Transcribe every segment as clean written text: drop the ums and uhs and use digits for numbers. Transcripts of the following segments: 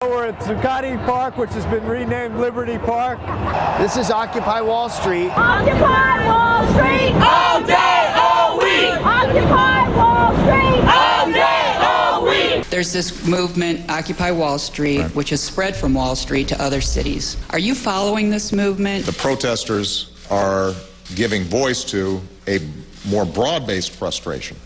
We're at Zuccotti Park, which has been renamed Liberty Park. This is Occupy Wall Street. Occupy Wall Street! All day, all week! Occupy Wall Street! All day, all week! There's this movement, Occupy Wall Street, which has spread from Wall Street to other cities. Are you following this movement? The protesters are giving voice to a more broad-based frustration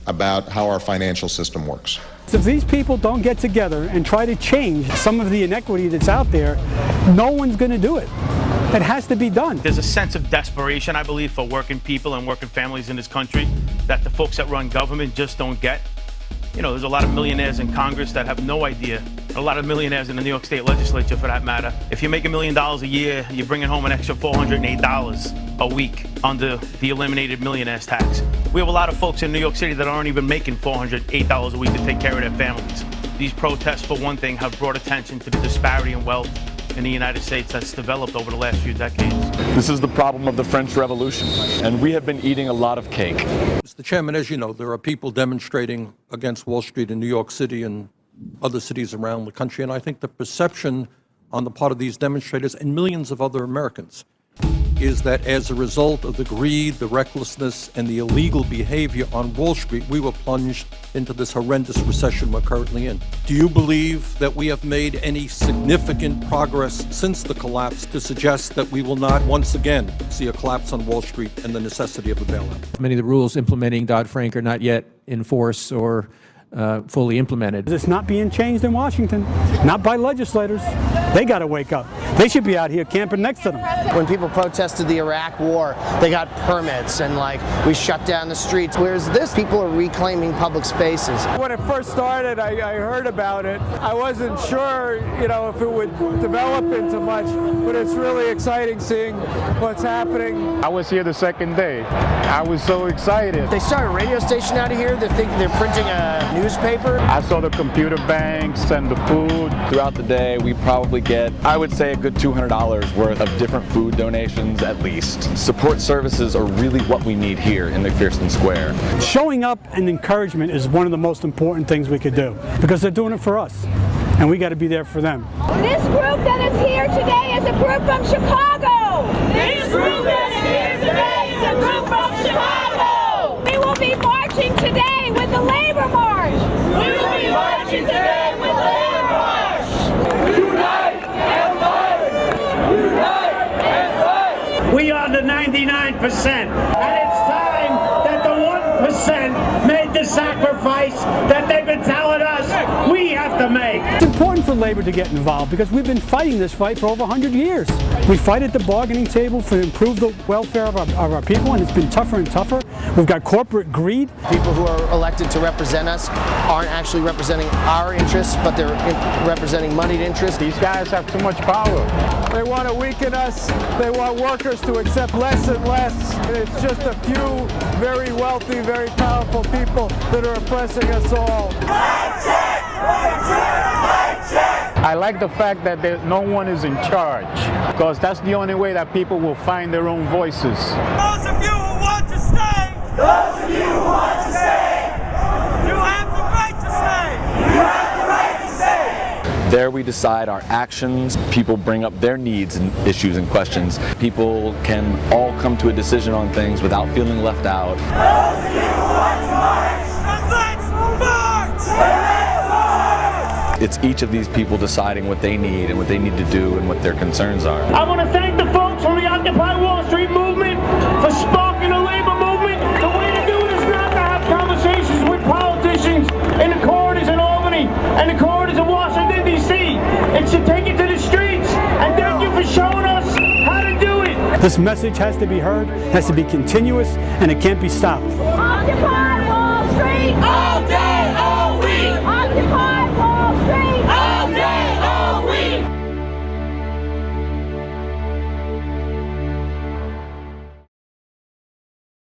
about how our financial system works. If these people don't get together and try to change some of the inequity that's out there, no one's going to do it. It has to be done. There's a sense of desperation, I believe, for working people and working families in this country that the folks that run government just don't get. You know, there's a lot of millionaires in Congress that have no idea. A lot of millionaires in the New York State legislature, for that matter. If you make $1 million a year, you're bringing home an extra $408 a week under the eliminated millionaires tax. We have a lot of folks in New York City that aren't even making $408 a week to take care of their families. These protests, for one thing, have brought attention to the disparity in wealth in the United States that's developed over the last few decades. This is the problem of the French Revolution, and we have been eating a lot of cake. Mr. Chairman, as you know, there are people demonstrating against Wall Street in New York City and other cities around the country, and I think the perception on the part of these demonstrators and millions of other Americans is that as a result of the greed, the recklessness, and the illegal behavior on Wall Street, we were plunged into this horrendous recession we're currently in. Do you believe that we have made any significant progress since the collapse to suggest that we will not once again see a collapse on Wall Street and the necessity of a bailout? Many of the rules implementing Dodd-Frank are not yet in force or fully implemented. It's not being changed in Washington, not by legislators. They got to wake up. They should be out here camping next to them. When people protested the Iraq War, they got permits and we shut down the streets. Whereas this, people are reclaiming public spaces. When it first started, I heard about it. I wasn't sure, if it would develop into much, but it's really exciting seeing what's happening. I was here the second day. I was so excited. They started a radio station out of here. They're thinking they're printing a newspaper. I saw the computer banks and the food. Throughout the day, we probably get, I would say, a good $200 worth of different food donations at least. Support services are really what we need here in McPherson Square. Showing up and encouragement is one of the most important things we could do because they're doing it for us, and we got to be there for them. This group that is here today is a group from Chicago. This group that is here today is a group from Chicago. We will be marching today with the Labor March. We will be marching today with the Labor March. Unite and fight! Unite and fight! We are the 99%, and it's time that the 1% made the sacrifice that they've been telling us we have to make. It's important for labor to get involved because we've been fighting this fight for over 100 years. We fight at the bargaining table to improve the welfare of our people, and it's been tougher and tougher. We've got corporate greed. People who are elected to represent us aren't actually representing our interests, but they're representing moneyed interests. These guys have too much power. They want to weaken us. They want workers to accept less and less. It's just a few very wealthy, very powerful people that are oppressing us all. I like the fact that no one is in charge, because that's the only way that people will find their own voices. Those of you who want to stay, those of you who want to stay, you have the right to stay. You have the right to stay. There we decide our actions. People bring up their needs and issues and questions. People can all come to a decision on things without feeling left out. Those of you who want to march, and let's march! And let's march! It's each of these people deciding what they need and what they need to do and what their concerns are. I want to thank the folks from the Occupy Wall Street movement for sparking the labor movement. The way to do it is not to have conversations with politicians in the corridors in Albany and the corridors in Washington, D.C. It should take it to the streets, and thank you for showing us how to do it. This message has to be heard, has to be continuous, and it can't be stopped. Occupy Wall Street! All day!